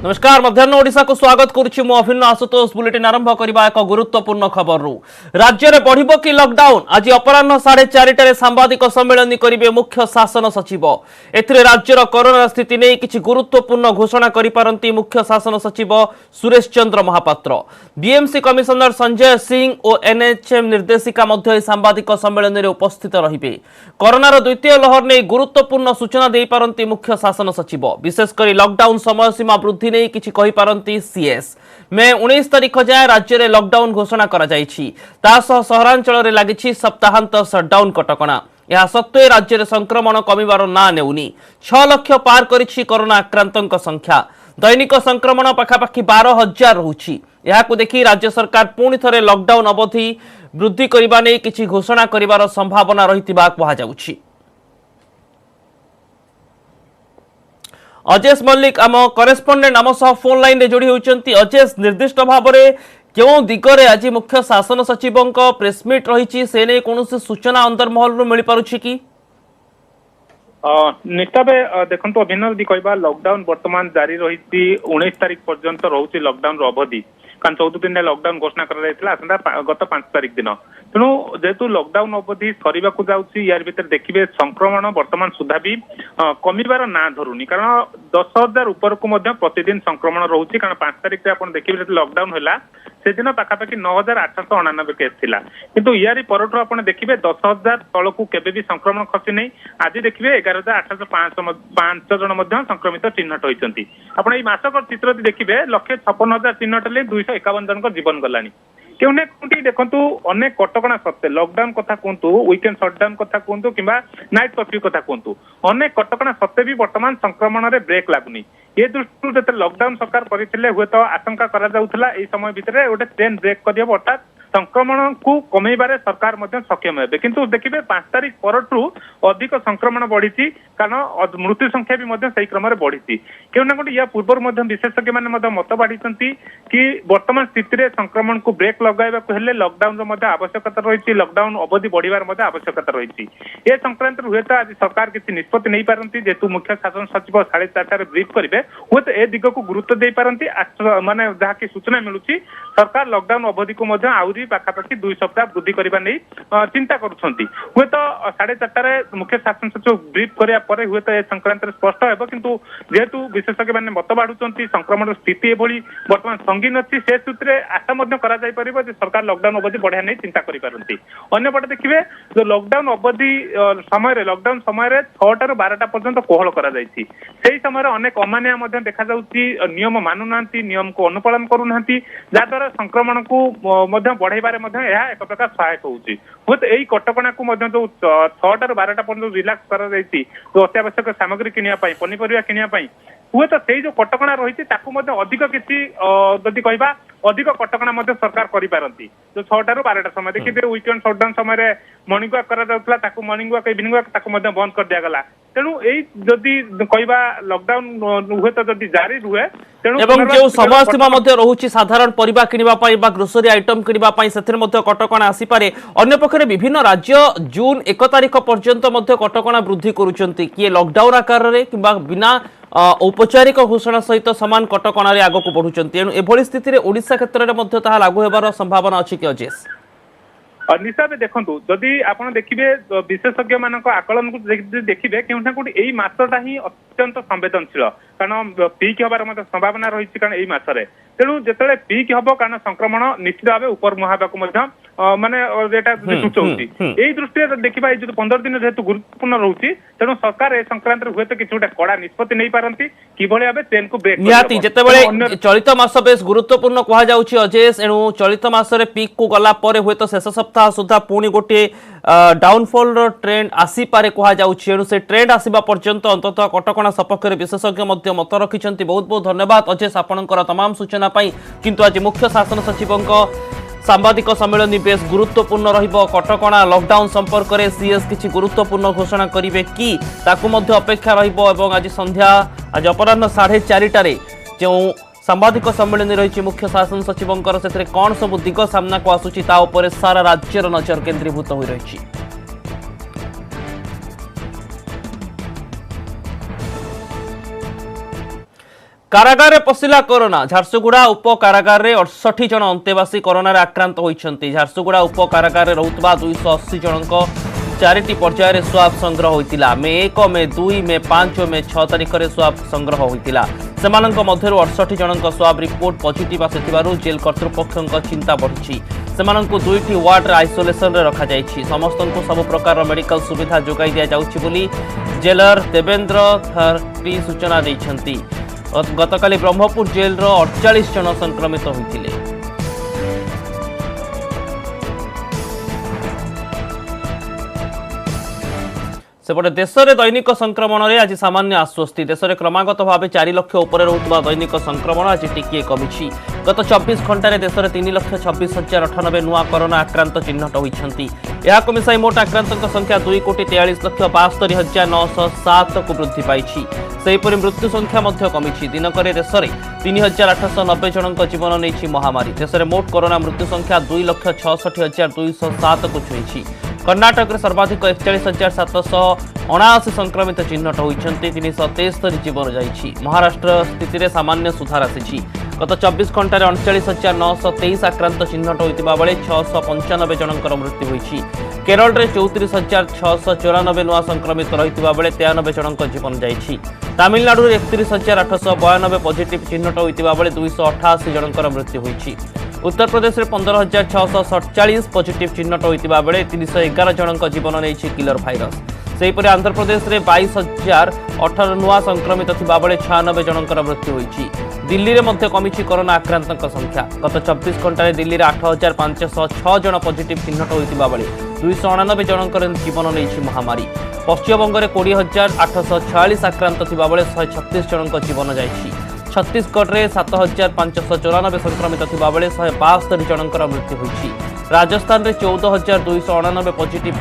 नमस्कार मध्याह्न ओडिशा को स्वागत करुछि मु अभिन्न आशुतोष बुलेटिन आरंभ करबा एक गुरुत्वपूर्ण खबर रु राज्य में बढ़िबो कि लॉकडाउन आज अपराह्न 4:30 सांबादिक सम्मेलन करिवे मुख्य शासन सचिव एथिरे राज्यर कोरोना स्थिति नै किछि गुरुत्वपूर्ण घोषणा करि पारंती मुख्य शासन सचिव सुरेश चंद्र महापात्र बीएमसी कमिशनर संजय सिंह और एनएचएम निर्देशिका मध्य सांबादिक सम्मेलन रे उपस्थित रहिबे कोरोनार द्वितीय लहर नै गुरुत्वपूर्ण सूचना दे पारंती मुख्य शासन सचिव विशेषकर लॉकडाउन समय सीमा वृद्धि नहीं किछि कहि पारंती सीएस मे 19 तारिख जाए राज्य में लॉकडाउन घोषणा करा जायछि तासह सहरांचल रे लागिछि सप्ताहांत शटडाउन कटकणा यह सत्वे राज्य में संक्रमण कमिबार ना नेउनी 6 लाख पार करिछि कोरोना आक्रांतक संख्या दैनिक संक्रमण पाखापाखि 12,000 रहुछि यहाकु देखि राज्य सरकार पुणी थरे लॉकडाउन अवधि वृद्धि करिबा नै किछि घोषणा करिबार संभावना रहितिबा कुहा जाउछि। अजेश मल्लिक आम करेस्पोंडेंट आम सह फोन लाइन रे जोड़ी होउचंती। अजेश निर्दिष्ट भाव में क्यों दिगरे आज मुख्य शासन सचिव प्रेसमिट रही से नहीं कौन सूचना अंतर्महल मिल पारुछि कि निश्चित भाव देखो अभिनव जी कहवा लॉकडाउन वर्तमान जारी रही 19 तारिख पर्यंत रोचे लॉकडाउन अवधि कारण 14 दिन लॉकडाउन घोषणा कर गत 5 तारिख दिन तेणु जेहेतु लॉकडाउन अवधि सरिबा को जाउछि यार भीतर देखिबे संक्रमण वर्तमान सुधा भी कमिबार ना धरुनी कारण 10,000 ऊपर को मध्य प्रतिदिन संक्रमण रोचे कारण 5 तारिख से आपन देखिबे लॉकडाउन होला से दिन पाखापाखि 9,899 केस थिला किंतु यारी परठु आपन देखिबे 10,000 तल को केबे भी संक्रमण खसी नहीं आज देखिबे 11,805 जन मध्य संक्रमित चिन्हट होइचंती आपन एई मासक चित्र देखिबे 156,000 चिन्हट ले 251 जन को जीवन गलानी क्यों देखु अनेक कटकणा सत्ते लॉकडाउन कथा कहतु वीकेंड शटडाउन कथा कहतु कि नाइट कर्फ्यू कथा कहतु अनेक कटकणा सत्ते भी वर्तमान संक्रमण रे ब्रेक लागुनी ये दृष्टि जो लॉकडाउन सरकार करते हुए तो आशंका करा समय भितर गोटे ट्रेन ब्रेक कर अर्थात संक्रमण को कमेबारे सरकार सक्षम हे किंतु देखिए 5 तारिख परठू अधिक संक्रमण बढ़ी कारण मृत्यु संख्या भी सही क्रम बढ़ी क्यों ना या पूर्व विशेषज्ञ मैंने मत बाढ़ी कि वर्तमान स्थिति संक्रमण को ब्रेक लगाइबा लॉकडाउन आवश्यकता रही लॉकडाउन अवधि बढ़िबार आवश्यकता रही ए संक्रांत हुए तो आज सरकार किसी निष्पत्ति नहीं पारती जेहेतु मुख्य शासन सचिव 4:30 ब्रीफ करेंगे हुए तो ए दिग को गुरुत्व दे पारती माने जहाँकि सूचना मिलूँ सरकार लॉकडाउन अवधि को आहरी पाखापाखि 2 सप्ताह वृद्धि करने नहीं चिंता करुछंती हुए तो 4:30 मुख्य शासन सचिव ब्रीफ करिया परे हुए तो ए संक्रांत स्पष्ट हेबो किंतु जेहेतु विशेषज्ञ माने मत बाढुचंती संक्रमण स्थिति एभली वर्तमान संगीन अछि से सूत्रे आशा मध्य करा जाय परिबो जे सरकार लॉकडाउन अवधि बढ़िया नहीं चिंता करि पारंती अन्य पटे देखिबे जो लॉकडाउन अवधि समय रे लॉकडाउन समय रे 6 टा 12टा पर्यंत कोहल करा जायछि सेही समय रे अनेक अमान्य मध्य देखा जाउछि नियम मानु नांती नियम को अनुपालन करू नांती जा द्वारा संक्रमण को मध्य बढ़ाइबारे मध्य यह एक प्रकार सहायक होउछि हुए तो एई कटकणा को मध्य जो 6 टा 12टा पर्यंत रिलैक्स करा जायछि जो अत्यावश्यक सामग्री किनिया पई पनिपरिया किनिया पई हुए तो से जो कटकणा रही अधिक किसी जदि कहवा अधिक कटकणा सरकार करिपारंती जो 6 टा 12टा समय देखिए वीकेंड शटडाउन समय मॉर्निंग वॉक करा मॉर्निंग वॉक इवनिंग वॉक बंद कर दिया गला तेणु यही जदि कहवा लॉकडाउन हुए तो जदि जारी रुहे तेणु एवं जो समय सीमा मध्य रहुछि साधारण परिबा किनिबा पई बा ग्रोसरी आइटम किनिबा पई सेथिर मध्य कटकणा आसी पारे अन्य पक्षरे विभिन्न राज्य जून 1 तारिख पर्यंत मध्य कटकणा वृद्धि करूचंती किए लॉकडाउन आकार रे किबा बिना औपचारिक घोषणा सहित समान कटकणा रे आगो को बढ़ुचंती एणु एभली स्थिति रे ओडिसा क्षेत्र रे मध्य ताहा लागू हेबार संभावना अछि कि अजेश निश्चय देखु जदि आप देखिए विशेषज्ञ मान आकलन को देखिए क्योंकि कौटी यही मसटा ही अत्यंत संवेदनशील कारण पीक हबार संभावना रही कारण यही मसरे तेणु जिते पीक हम कारण संक्रमण निश्चित भाव ऊपर मुहावा माने सूचौती यही दृष्टि देखा जो 15 दिन जेहेतु गुरुत्वपूर्ण रोचे तेणु सरकार ए संक्रांत हुए तो किसी गोटे कड़ा निष्पत्ति नहीं पारती किभली भाव ट्रेन को ब्रेक निहाती जेतेबेले चलित मास बेस गुरुत्वपूर्ण कहा जाउछि अजेश एणु चलित मासरे पीक को गला परे हुए तो शेष सप्ताह सुधा पुणी गोटे डाउनफॉल ट्रेंड आसी पारे कहा जाउछि एणु से ट्रेंड आसीबा पर्यंत अंततः कटकणा सपक्ष विशेषज्ञ मध्य मत रखिछंती बहुत बहुत धन्यवाद अजेश आपनकर तमाम सूचना पाई किंतु आज मुख्य शासन सचिवଙ୍କ सांबादिक सम्मेलन बेस गुरुत्वपूर्ण रहिबो कटकणा लॉकडाउन संपर्क में सीएस किछि गुरुत्वपूर्ण घोषणा करिवे कि ताकु मध्य अपेक्षा रहिबो एवं आज संध्या आज अपराह्न 4:30 जो सांबादिक सम्मेलन रही मुख्य शासन सचिवंकर से कौन सब दिग सामना को आसुची ता उपरे सारा राज्यर नजर केन्द्रीभूत हो रही। कारागार पशिला कोरोना झारसुगुड़ा उप कारागार 68 जन अंतेवासी कोरोना आक्रांत होती। झारसुगुड़ा उप कारागार रोकवा 280 जन चारिटी पर्यायर स्वाब संग्रह होता। मे 1, मे 2, मे 5 और मे 6 तारिख में स्वाब संग्रह होता। सेमानंक मध्यरु 68 जन स्वाब रिपोर्ट पॉजिटिव आसिथिबारु जेल कर्तृपक्षଙ୍କ चिंता बढ़ी। सेमानंकु 2टी वार्ड रे आइसोलेशन रे रखा जायछि। समस्तंकु सब प्रकार मेडिकल सुविधा जोगाई दिया जाउछि बोली जेलर देवेंद्र थर्टी सूचना दैछन्ति। गतकाली ब्रह्मपुर जेल 48 जन संक्रमित होइतिले। सेपटे देश में दैनिक संक्रमण में आज सामान्य आश्वस्ति। देश में क्रमागत भाव 4 लाख उपर रोकवा दैनिक संक्रमण आज टिके कमी। गत 24 घंटे देश में 3,26,098 नुआ कोरोना आक्रांत चिन्हट होती। यह मिसाई मोट आक्रांतों संख्या 2,43,62,907 को वृद्धि पाई। सेहीपरि मृत्यु संख्या कमी। दिनक देश में 3,890 जन जीवन नहीं महामारी। देश में मोट कोरोना मृत्यु संख्या 2,66,207 को छुई। कर्णाटक में सर्वाधिक 41,779 संक्रमित चिन्हट होती। 373 जीवन जाइछि। महाराष्ट्र स्थिति में सामान्य सुधार आसी। गत 24 घंटे 39,923 आक्रांत चिन्हट होता बेले 695 जनकर मृत्यु होती। केरल में 34,694 नुआ संक्रमित रही बेले 93 जनक जीवन जाइछि। तमिलनाडु में 31,892 पॉजिटिव चिन्हट होता बेले 288 जनकर मृत्यु होती। उत्तर प्रदेश में 15,647 पॉजिटिव चिन्हट होता बेले 311 जनक जीवन नहीं किलर भाइरस। सेहीपरि आंध्र प्रदेश में 22,018 नुआ संक्रमित थिबा बेले 96 जनकर मृत्यु होती। दिल्ली में मध्य कमी कोरोना आक्रांतों संख्या। गत 24 घंटे दिल्ली में 8,506 जन पॉजिटिव चिन्हट होता बेले 289 जनकर जीवन नहीं महामारी। पश्चिमबंग में 20,846 आक्रांत थिबा बेले 136 जनक जीवन जाइछि। छत्तीसगढ़ में 7,594 संक्रमित थिबा बेले 172 जनकर मृत्यु होती। राजस्थान में 14,299 पॉजिटिव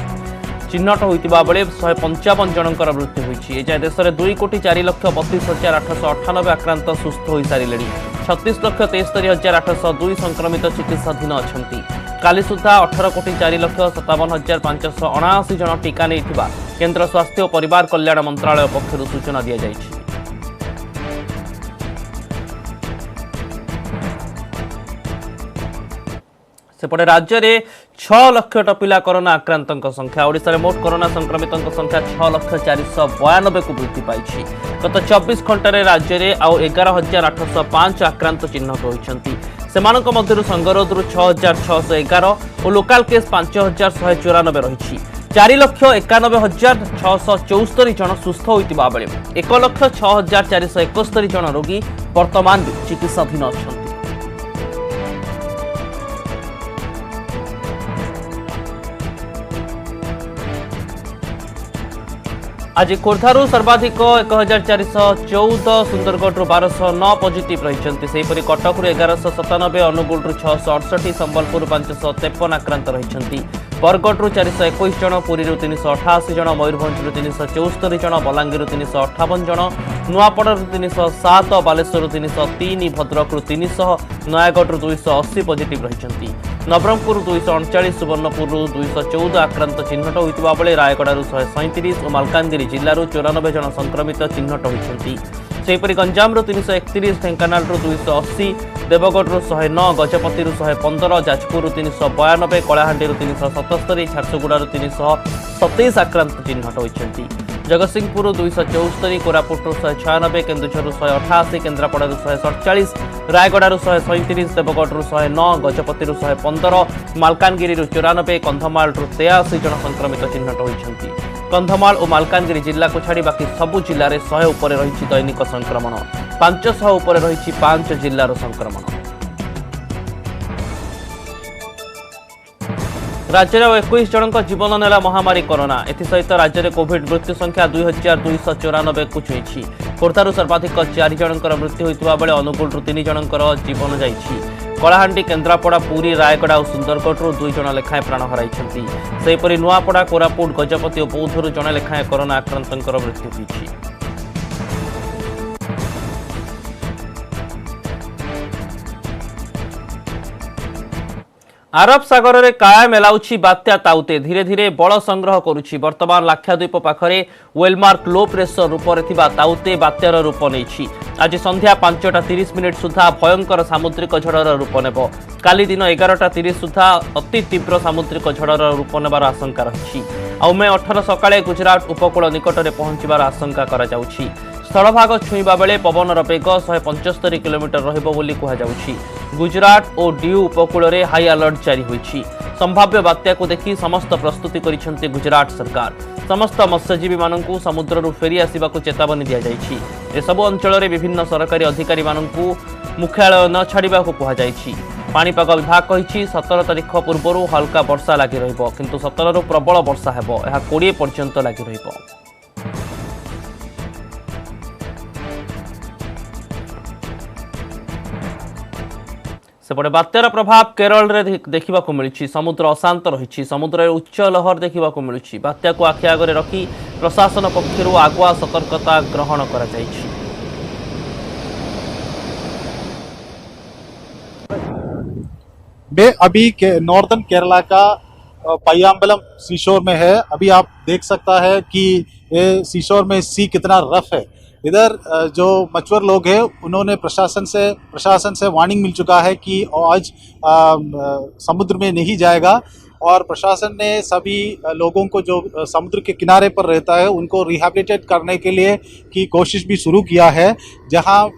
चिन्हट होता बेले 155 जनकर मृत्यु होती। एजाए देश में 2,32,32,898 आक्रांत सुस्थ हो सारे। 36,73,802 संक्रमित चिकित्साधीन अच्छा। काली सुधा 18,04,57,579 जन टीका नहीं केंद्र स्वास्थ्य और परिवार कल्याण मंत्रालय पक्षर सूचना दी जाइछि। सेपटे राज्य में 6 लाख टपिला कोरोना आक्रांतों संख्या। ओडिशा रे मोट कोरोना संक्रमितों संख्या 6,492 को वृद्धि पाई। गत 24 घंटे राज्य में आउ 11,805 आक्रांत चिन्हट होती। सेमानक मध्यरु संगरोधरु 6,611 और लोकाल केस 5,194 रही। 4,91,674 जन सुस्थ होता बेले 1,06,471 जन रोगी वर्तमान चिकित्साधीन अच्छा। आज खोर्धारू सर्वाधिक 1,414, सुंदरगढ़ 1,209 पॉजिटिव रही। सेहीपरि कटक 1,197, अनुगुल 668, संबलपुर 553 आक्रांत रही। बरगढ़ 421 जन, पुरी 388 जन, मयूरभंज 374 जन, बलांगीर 358 जन, नुआपड़ा 307, बालेश्वर 303, भद्रक 300, नयागढ़ 280 पॉजिटिव रही। नवरंगपुर 239, सुवर्णपुर 214 आक्रांत चिन्हट होता बेले रायगड़ा 137 और मालकानगिरी जिलूर 94 जन संक्रमित चिन्हट होती। सेहीपरि गंजाम 331, ढेंकानाल 280, देवगढ़ 109, गजपति 115, जाजपुर 392, कलाहांडी 377, झारसुगुड़ा 327 आक्रांत चिन्हट होती। जगतसिंहपुर 274, कोरापुट 196, केन्दुझर 188, केन्द्रापड़ा 147, रायगड़ा 137, देवगढ़ 109, गजपति 115, मालकानगिरी 94, कंधमाल 83 जन संक्रमित चिन्हट होती। कंधमाल और मालकानगिरी जिला को छाड़ी बाकी सबु जिले में 100 उपर रही दैनिक संक्रमण। 500 उपर रही 5 जिलार संक्रमण। राज्य में 21 जन जीवन नेला महामारी कोरोना। एसहित राज्य में कोविड मृत्यु संख्या 2,294 को छुई। खोर्धारू सर्वाधिक 4 जनकर मृत्यु होता बेले अनुगुल 3 जनकर जीवन जाइछि। कलाहांडी, केन्द्रापड़ा, पुरी, रायगड़ा और सुंदरगढ़ 2 जन लेखाएं प्राण हराई। सेहीपरि नुआपड़ा, कोरापुट, गजपति और बौद्धरू जन लेखाएं कोरोना आक्रांतों मृत्यु होती। आरब सागर में काया मेलाउछि बात्या ताउते धीरे धीरे बल संग्रह करुछि। वर्तमान लाक्षाद्वीप पाखरे वेलमार्क लो प्रेसर रूप में ताउते बात्यार रूप नहीं। आज संध्या 5:30 सुधा भयंकर सामुद्रिक झड़र रूप नेब। काली दिन 11:30 सुधा अति तीव्र सामुद्रिक झड़र रूप नेबार आशंका रही। आ मे 18 सकाळे गुजरात उपकूल निकट में पहुंचबार आशंका करा जाउछि। स्थलभाग छुईबा बेले पवनर बेग 175 किलोमीटर रहिबो बोली कुहाଯାଉଛି। गुजरात और डियू उपकूल में हाई अलर्ट जारी होईछि। संभाव्य बात्या को देखि समस्त प्रस्तुति करिसेंति गुजरात सरकार। समस्त मत्स्यजीवी माननकु समुद्ररु फेरी आसिबाकु चेतावनी दिया जाइछि। ए सब अंचल में विभिन्न सरकारी अधिकारी माननकु मुख्यालय न छाड़िबाकु कुहाଯାଇଛି। पाणीपाग विभाग कहिछि 17 तारिख पूर्व हल्का वर्षा लागि रहिबो, किंतु 17 रु प्रबल वर्षा हेबो। एहा 20 पर्यंत लागि रहिबो। सेपटे बात्यार प्रभाव केरल रे देखा मिली। समुद्र अशांत रही। समुद्र में उच्च लहर देखा मिलूँ। बात्या को आखि आगे रखी प्रशासन पक्षर आगुआ सतर्कता ग्रहण करा जायछि। मैं अभी नॉर्दर्न केरला का पय्याम्बलम सीशोर में है। अभी आप देख सकता है कि ये सीशोर में सी कितना रफ है। इधर जो मछुआर लोग हैं उन्होंने प्रशासन से वार्निंग मिल चुका है कि आज समुद्र में नहीं जाएगा, और प्रशासन ने सभी लोगों को जो समुद्र के किनारे पर रहता है उनको रिहैबिलिटेट करने के लिए की कोशिश भी शुरू किया है। जहां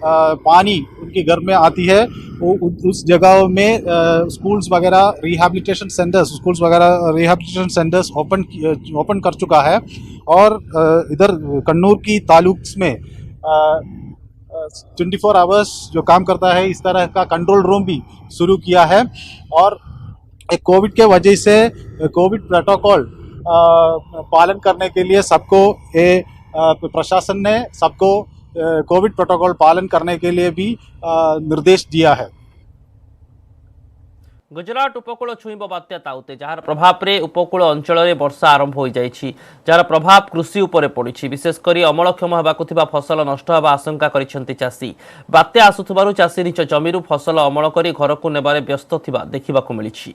पानी उनके घर में आती है उस जगहों में स्कूल्स वगैरह रिहैबिलिटेशन सेंटर्स ओपन कर चुका है। और इधर कन्नूर की तालुक्स में 24 आवर्स जो काम करता है इस तरह का कंट्रोल रूम भी शुरू किया है। और कोविड के वजह से कोविड प्रोटोकॉल पालन करने के लिए सबको प्रशासन ने सबको कोविड प्रोटोकॉल पालन करने के लिए भी निर्देश दिया है। गुजरात उपकूल छुईब बात्या ताउते जार प्रभाव रे उपकूल अंचल में वर्षा आरंभ हो जाइछि। जार प्रभाव कृषि उपरे पड़िछि। विशेषकर अमलक्षम होबाकु थिबा फसल नष्ट होबा आशंका करिसेंति चाषी। बात्या आसुथबारु चाषी निज जमीरु फसल अमल करी घरकु नेबारे व्यस्त थिबा देखिबाकु मिलिछि।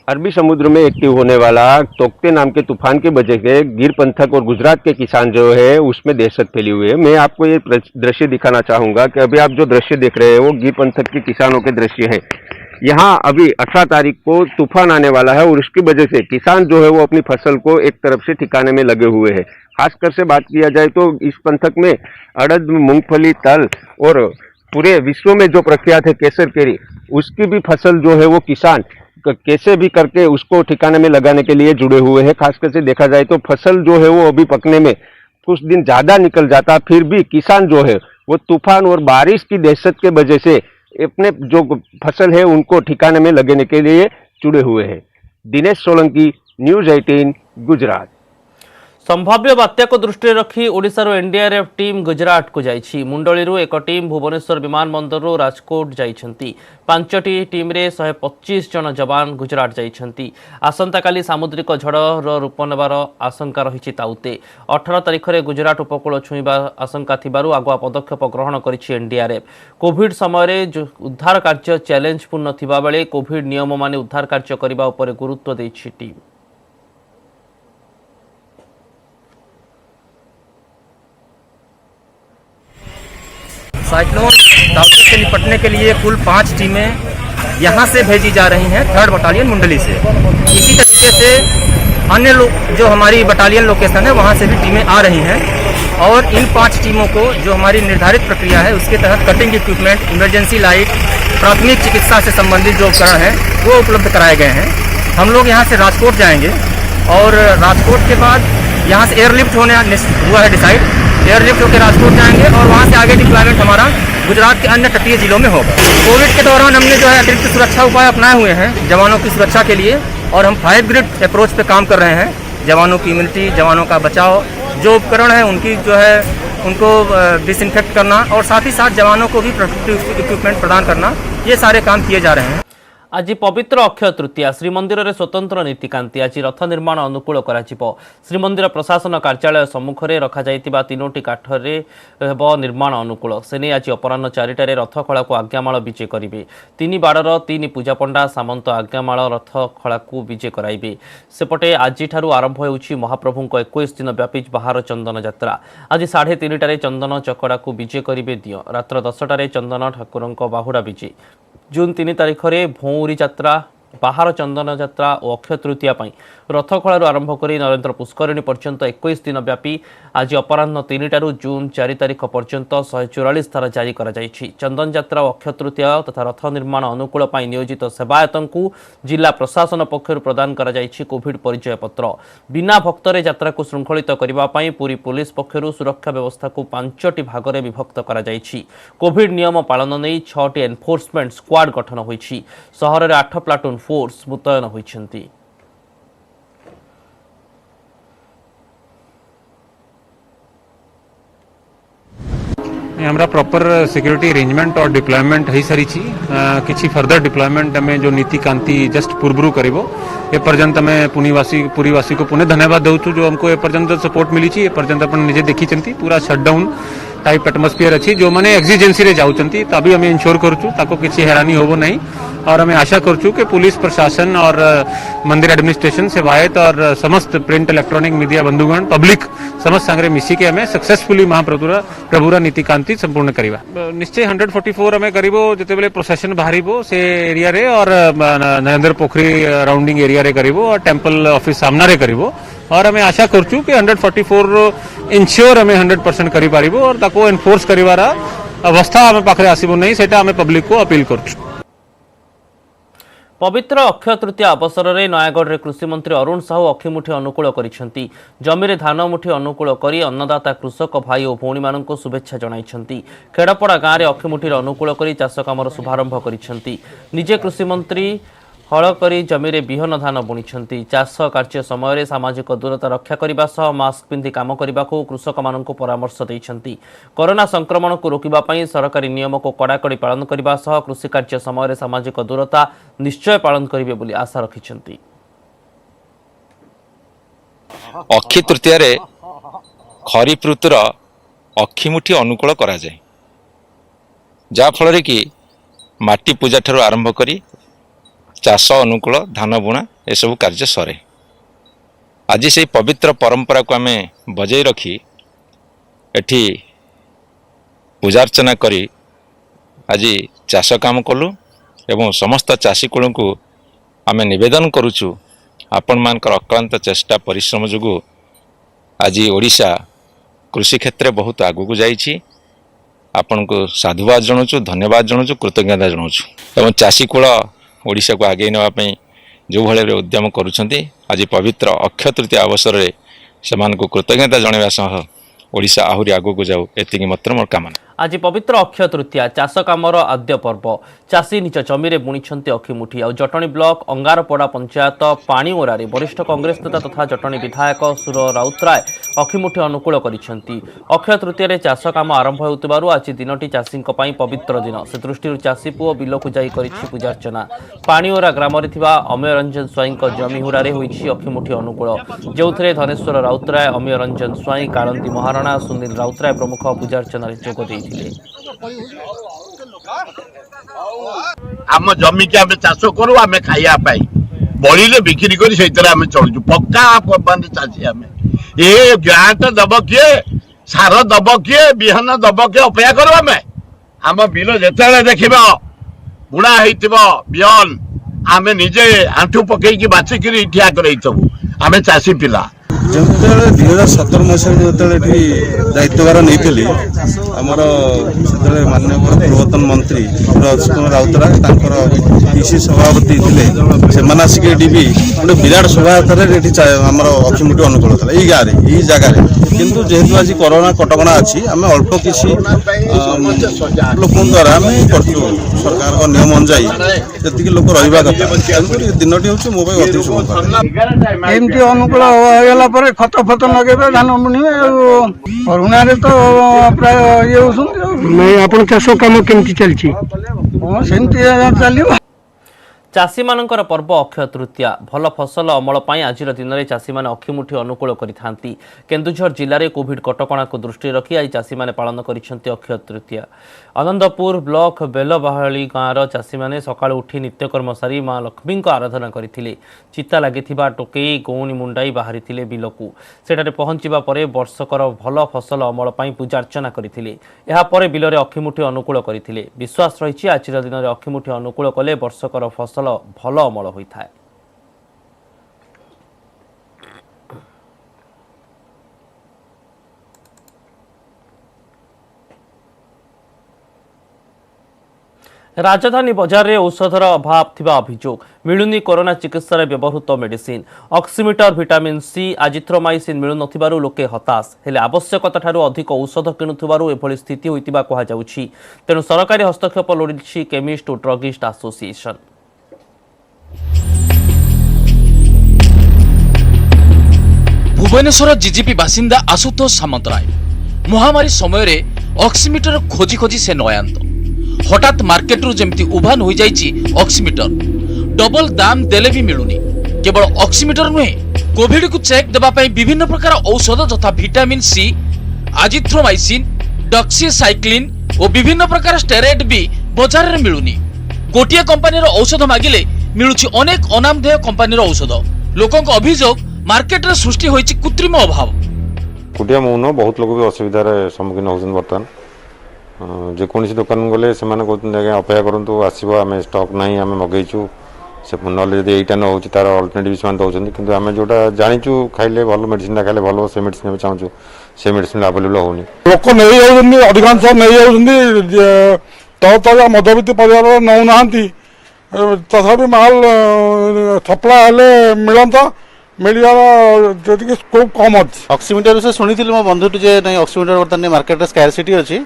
अरबी समुद्र में एक्टिव होने वाला तोकते नाम के तूफान के वजह से गिर पंथक और गुजरात के किसान जो है उसमें दहशत फैली हुई है। मैं आपको ये दृश्य दिखाना चाहूंगा कि अभी आप जो दृश्य देख रहे हैं वो गिर पंथक के किसानों के दृश्य है। यहाँ अभी 18 तारीख को तूफान आने वाला है और उसकी वजह से किसान जो है वो अपनी फसल को एक तरफ से ठिकाने में लगे हुए हैं। खासकर से बात किया जाए तो इस पंथक में अड़द, मूंगफली, तल और पूरे विश्व में जो प्रख्यात है केसर केरी, उसकी भी फसल जो है वो किसान कैसे भी करके उसको ठिकाने में लगाने के लिए जुड़े हुए हैं। खासकर से देखा जाए तो फसल जो है वो अभी पकने में कुछ दिन ज्यादा निकल जाता, फिर भी किसान जो है वो तूफान और बारिश की दहशत के वजह से अपने जो फसल है उनको ठिकाने में लगाने के लिए जुड़े हुए हैं। दिनेश सोलंकी, न्यूज 18 गुजरात। संभाव्य बात्या को दृष्टि रखी ओडिशार एनडीआरएफ टीम गुजरात को जाइछि। मुंडलीरू एक टीम भुवनेश्वर विमानबंदर राजकोट जाइछंती। 5टी टीम रे 125 जन जवान गुजरात जाइछंती। आसंता काली सामुद्रिक झड़र रूप नेबार आशंका रही ताउते। 18 तारिख रे गुजरात उपकूल छुईबा आशंका थिबारु आगुआ पदक्षेप ग्रहण करिछि एनडीआरएफ। कोविड समय उद्धार कार्य चैलेंजपूर्ण थिबा बेले कोविड नियम माने उद्धार कार्य करबा उपरे गुरुत्व दैछि टीम। साइक्लोन ताउते से निपटने के लिए कुल 5 टीमें यहाँ से भेजी जा रही हैं 3rd बटालियन मुंडली से। इसी तरीके से अन्य जो हमारी बटालियन लोकेशन है वहाँ से भी टीमें आ रही हैं और इन 5 टीमों को जो हमारी निर्धारित प्रक्रिया है उसके तहत कटिंग इक्विपमेंट, इमरजेंसी लाइट, प्राथमिक चिकित्सा से संबंधित जो उपकरण हैं वो उपलब्ध कराए गए हैं। हम लोग यहाँ से राजकोट जाएंगे और राजकोट के बाद यहाँ से एयरलिफ्ट होने हुआ है डिसाइड। एयरलिफ्ट होकर राजकोट जाएंगे और वहाँ से आगे डिप्लॉयमेंट हमारा गुजरात के अन्य तटीय जिलों में होगा। कोविड के दौरान हमने जो है अतिरिक्त सुरक्षा उपाय अपनाए हुए हैं जवानों की सुरक्षा के लिए और हम 5 ग्रिड अप्रोच पे काम कर रहे हैं। जवानों की इम्यूनिटी, जवानों का बचाव, जो उपकरण है उनकी जो है उनको डिसइंफेक्ट करना और साथ ही साथ जवानों को भी प्रोटेक्टिव इक्विपमेंट प्रदान करना ये सारे काम किए जा रहे हैं। आज पवित्र अक्षय तृतीया श्रीमंदिर में स्वतंत्र नीतिकांति आज रथ निर्माण अनुकूल करा श्रीमंदिर प्रशासन कार्यालय सम्मुख में रखा तीनोटी काठरे निर्माण अनुकूल से आज अपराह 4टार रथ खला को आज्ञामाल विजे करेंगे 3 बाड़र 3 पूजा पंडा सामंत आज्ञामाल रथ खला को विजे कराइबे सेपटे आज आरंभ हो महाप्रभु 21 दिन व्यापी बाहर चंदन यात्रा आज 3:30 चंदन चकड़ा को विजे करेंगे दियो रात्र 10टार चंदन ठाकुर बाहुड़ा विजे जून 3 तारिख में भौरी यात्रा बाहर चंदन यात्रा और अक्षय तृतीया रथखलारू आरंभ कर नरेंद्र पुष्करिणी पर्यंत 21 दिन व्यापी आज अपराह 3टार जून 4 तारिख पर्यंत 144 थार जारी करा चंदन यात्रा और अक्षय तृतीया तथा रथ निर्माण अनुकूल नियोजित सेवायत को जिला प्रशासन पक्षर प्रदान करा कोविड परिचय पत्र बिना भक्तरे यात्रा को श्रृंखलित करने पुरी पुलिस पक्षर सुरक्षा व्यवस्था को 5टी भागरे विभक्त करा कोविड नियम पालन नहीं 6टी एनफोर्समेंट स्क्वाड गठन होईछि सहर में 8 प्लाटून फोर्स मुतयन होईछंती। हमारा प्रॉपर सिक्योरिटी अरेंजमेंट और डिप्लॉयमेंट हो सारी किसी फर्दर डिप्लॉयमेंट आम जो नीतिकांति जस्ट पूर्व करिवो ए पर्यंत आम पुरीवासी को पुनः धन्यवाद देउछु जो हमको ए पर्यंत सपोर्ट मिली ए पर्यंत अपन निजे देखी पूरा शटडाउन टाइप एटमोस्फियर अच्छी जो मैंने एक्जिजेंसी रे जाउचंती तभी आम इनश्योर करूँ ताको किसी हैरानी होबो नहीं और हमें आशा करूँ कि पुलिस प्रशासन और मंदिर एडमिनिस्ट्रेशन सेवायत और समस्त प्रिंट इलेक्ट्रॉनिक मीडिया बंधुगण पब्लिक समस्त सांगे मिसिके हमें सक्सेसफुली महाप्रभुरा नीतिकांति संपूर्ण करिवा निश्चय 144 हमें करिवो जते बेले प्रोसेशन बाहरिबो से एरिया रे और नरेंद्र पोखरी राउंडिंग एरिया रे करिवो और टेम्पल ऑफिस सामना रे करिवो और हमें आशा करूँ कि 144 इनश्योर हमें 100% करि पारिबो और ताको एनफोर्स करिवारा अवस्था हमें पाखरे आसीबो नहीं सेटा हमें पब्लिक को अपील करूँ। पवित्र अक्षय तृतीया अवसर में नयागढ़ में कृषिमंत्री अरुण साहू अखिमुठी अनुकूल करिसेंती जमीरे धान मुठी अनुकूल करी अन्नदाता कृषक भाई और भौणी मानक शुभेच्छा जणाइछंती खेड़पड़ा गाँव में अखिमुठी अनुकूल करी चाष कामर शुभारंभ करिसेंती निजे कृषिमंत्री हल करी जमीरे बिहन धान बुणिछंती चाष कार्य समय सामाजिक दूरता रक्षा करने सह मास्क पिंधि काम करने को कृषक मानक परामर्श देइछंती कोरोना संक्रमण को रोकिबा पई सरकारी नियम को कड़ाकड़ी पालन करने सह कृषि कार्य समय सामाजिक दूरता निश्चय पालन करिवे बोली आशा रखिछंती। अक्षय तृतीया रे खरीफ ऋतुर अखिमुठी अनुकूल करा जाए जा फल कि माटी पूजा ठारू आरंभ करी चाष अनुकूल धान बुणा ए सब कार्य सरे आज से पवित्र परंपरा को आम बजाई रखी एठी पूजार्चना करी आज चाष काम कलु एवं समस्त चाषी कूल को आम निवेदन करुचु आपण मानकर अक्लांत चेष्टा परिश्रम जोगु आज ओडिशा कृषि क्षेत्र बहुत आगू जाइछि आपण को साधुवाद जनाऊँ धन्यवाद जनाऊँ कृतज्ञता जनाऊँ एवं चाषी कूल ओडिशा को आगे नापी जो भाई उद्यम करुँच आज पवित्र अक्षय तृतीया अवसर में से कृतज्ञता जनवा सह ओडिशा आहरी आगू को जाऊ एतिकी मात्र मोर कामना। आज पवित्र अक्षय तृतीया चाष कामर आद्य पर्व चाषी निज जमीरे बुणिछंती अखिमुठी और जटणी ब्लॉक अंगारपड़ा पंचायत पाणीओरारे वरिष्ठ कांग्रेस नेता तथा जटणी विधायक सुर राउतराय अखिमुठी अनुकूल करिसेंती अक्षय तृतीया चाष काम आरंभ होउतबारु आज दिनटी चाषी पवित्र दिन से दृष्टि चाषी पुओ बिल को जाई करिछि पूजार्चना पाणीओरा ग्राम रे थिबा अमेय रंजन स्वाई जमी हुरारे होइछि अखिमुठी अनुकूल जोथरे धनेश्वर राउतराय अमेय रंजन स्वाई कालंदी महाराणा सुनील राउतराय प्रमुख पूजार्चना जोग देइथिले। आम जमी के आम चाष करू आम खाइया बड़े बिक्री कर चलु पक्का मानते चाषी आम ये ग्रांट दब किए सार दब किए बिहन दब किए अपेक्षा करू आम बिल जिते देखा बुणा बिहन आम निजे आंठू पकईकि बाचिकी ठिया करबू आम चाषी पिला जो 2017 मसीह जो दायित्वभार नहीं आमर से माननीय पूर्वतन मंत्री कुमार राउतराय पीसी सभापति थे से आसिक भी गोटे विराट शोभा आमर अखिमुठी अनुकूल था यही गाँव में यही जगह किंतु जेहेतु आज कोरोना कटकणा अच्छी आम अल्प किसी लोक द्वारा आम कर सरकार नियम अनुजाई जी लोक रहा कथा दिन हूँ मो अति शुभ अनुकूल ପରେ ଖତ ଫତ ଲଗେଇବେ ଧାନ ବୁଣିବେ କରୁଣାରେ ତ ପ୍ରାୟ ଇଏ ହଉଛନ୍ତି। ଆପଣ ଚାଷ କାମ କେମିତି ଚାଲିଛି? ହଁ ସେମିତି ଚାଲିବ। ଚାଷୀମାନଙ୍କର ପର୍ବ ଅକ୍ଷୟ ତୃତୀୟା ଭଲ ଫସଲ ଅମଳ ପାଇଁ ଆଜିର ଦିନରେ ଚାଷୀମାନେ ଅକ୍ଷିମୁଠି ଅନୁକୂଳ କରିଥାନ୍ତି। କେନ୍ଦୁଝର ଜିଲ୍ଲାରେ କୋଭିଡ କଟକଣାକୁ ଦୃଷ୍ଟିରେ ରଖି ଆଜି ଚାଷୀମାନେ ପାଳନ କରିଛନ୍ତି ଅକ୍ଷୟ ତୃତୀୟା। ଆନନ୍ଦପୁର ବ୍ଲକ ବେଲବାହାଳି ଗାଁର ଚାଷୀମାନେ ସକାଳୁ ଉଠି ନିତ୍ୟକର୍ମ ସାରି ମା ଲକ୍ଷ୍ମୀଙ୍କ ଆରାଧନା କରିଥିଲେ। ଚିତା ଲାଗିଥିବା ଟୋକେଇ ଗଉଣି ମୁଣ୍ଡାଇ ବାହାରିଥିଲେ ବିଲକୁ। ସେଠାରେ ପହଞ୍ଚିବା ପରେ ବର୍ଷକର ଭଲ ଫସଲ ଅମଳ ପାଇଁ ପୂଜାର୍ଚ୍ଚନା କରିଥିଲେ। ଏହାପରେ ବିଲରେ ଅକ୍ଷିମୁଠି ଅନୁକୂଳ କରିଥିଲେ। ବିଶ୍ୱାସ ରହିଛି ଆଜିର ଦିନରେ ଅକ୍ଷିମୁଠି ଅନୁକୂଳ କଲେ ବର୍ଷକର ଫସଲ ଭଲ ଅମଳ ହୋଇଥାଏ। राजधानी बजार में औषधर अभाव थिबा अभियोग मिलुनी कोरोना चिकित्सा व्यवहृत मेडिसिन ऑक्सीमीटर विटामिन सी आजिथ्रोमाइसिन मिलु नथिबारु लोके हताश हेले आवश्यकताठारु अधिक औषध किणुथिबारु एभली स्थिति होइतिबा कहा जाउछि। तेणु सरकारी हस्तक्षेप लोडिछि केमिस्ट और ड्रगिस्ट एसोसिएशन। भुवनेश्वर जीजीपी बासिंदा आशुतोष सामंतराय महामारी समय रे ऑक्सीमीटर खोजी खोजी से नयांत हठात मार्केट रु जेमती उभान हो जाइछि ऑक्सीमीटर डबल दाम देले भी मिलुनी। केवल ऑक्सीमीटर नुहे कोविड को चेक देबा पई विभिन्न प्रकार औषध तथा विटामिन सी आजिथ्रोमाइसिन डॉक्सीसाइक्लिन और विभिन्न प्रकार स्टेरॉइड भी बाजार रे मिलुनी। गोटिए कंपनी रो औषध मागिले मिलुछि अनेक अनामधेय कंपनी रो औषध। लोकक अभियोग मार्केट रे सृष्टि होइछि कृत्रिम अभाव। कुटिया मौन बहुत लोग भी असुविधार सम्मुखीन होउछन। बर्तमान जेकोसी दुकान गले से अपेक्षा करूँ आसो आम स्टक ना आम मगेचु से ना यहीटा न हो तार अल्टरनेटिव से दौरान कि आम जोटा जाचु खाइले भल मेडिसिन खाइले भल से मेडिसिन चाहूँ से मेडिसिन आवेलेबल होनी। लोक नहीं अधिकांश नहीं ताजा मध्यवित्त परिवार नौना तथा माल सप्लाय हेले मिलता मिलवार स्कोप कम अच्छी। ऑक्सीमीटर से शुणी मो बंधु नहीं ऑक्सीमीटर बर्तमान मार्केट स्कैरसिटी अच्छी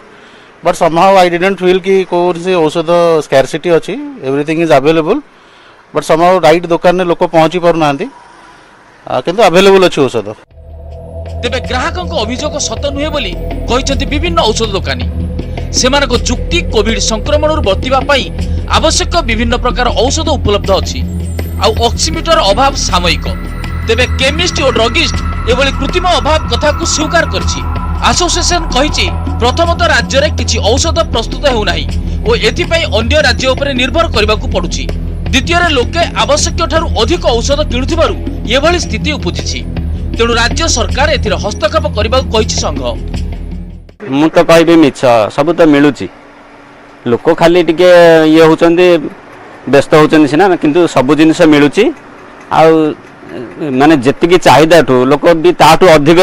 but somehow I didn't feel कि कौन से औषध स्कैरसिटी अच्छी everything is available but somehow right दुकान में लोक पहुंची पार ना किंतु अवेलेबल अच्छी औषध। तेबे ग्राहकों अभियोग सत नुहे बोली कहिसंती विभिन्न औषध दोकानी सेमानको जुक्ति कोविड संक्रमण बर्तिबा पई आवश्यक विभिन्न प्रकार औषध उपलब्ध अछि आ ऑक्सीमीटर अभाव सामयिक। तेबे केमिस्ट और ड्रगिस्ट एभली कृत्रिम अभाव कथा को स्वीकार करछि। एसोसिएशन कहिछि प्रथमत राज्य रे किछि औषध प्रस्तुत हेउ नाही ओ एथि पई अन्य राज्य उपरे निर्भर करबाकू पडुछि। द्वितीय रे लोके आवश्यक ठारू अधिक औषध किणुथिबारु एभली स्थिति उपजिछि। तेणु राज्य सरकार एथिर हस्तक्षेप करबाकू कहिछि संघ। मु तो कहबी मिछ सब तो मिलुछि लोक खाली टिके ये होचंदी व्यस्त होचंदी सिना किंतु सब जिनिस मिलुछि आ माने जेतिकी चाहिदा ठू लोक भी ताठू अधिक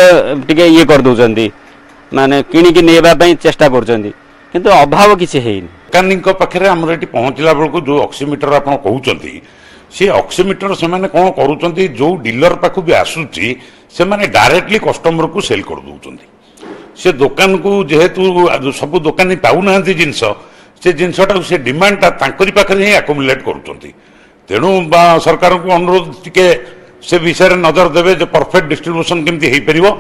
टिके ये कर दउचंदी माने किणी नेबा पई चेष्टा करचंदी किंतु अभाव किछि हेइन। मेकानिक पाखे आमर ये पहुँचला बेलू जो ऑक्सीमीटर आप कहते सी ऑक्सीमीटर से कौन करुँच जो डीलर पाख भी आसूची से डायरेक्टली कस्टमर को सेल कर दौरान से दुकान को जेहेतु सब दुकानी पाऊना जिनस से जिनसटा से डिमांडटा पाखे ही आकुमुलेट करुँच। तेणु सरकार को अनुरोध टिके से विषय नजर देवे जो परफेक्ट डिस्ट्रीब्यूशन केमती हो पारिबो।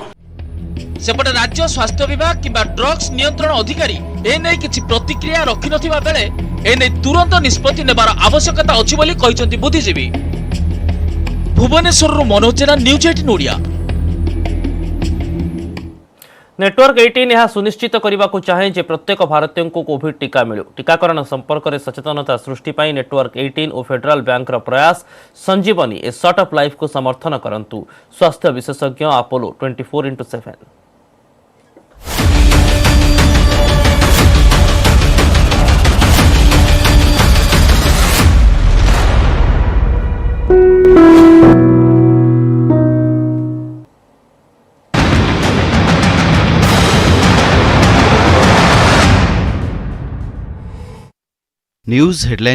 सेपटे राज्य स्वास्थ्य विभाग किंबा ड्रग्स नियंत्रण अधिकारी एने किछि प्रतिक्रिया रखि नथिबा बेले एने तुरंत निष्पत्ति नेबार आवश्यकता अछि बोली कहिसंती बुद्धिजीवी। भुवनेश्वर मनोज जेना न्यूज 18 ओडिया। नेटवर्क 18 यह सुनिश्चित करने को चाहे जे प्रत्येक भारतीय को कोविड टीका मिलू। टीकाकरण संपर्क में सचेतनता सृष्टि पाई नेटवर्क 18 और फेडरल बैंक प्रयास संजीवनी ए शॉर्ट ऑफ लाइफ को समर्थन करंतु। स्वास्थ्य विशेषज्ञ अपोलो 24/7। News headline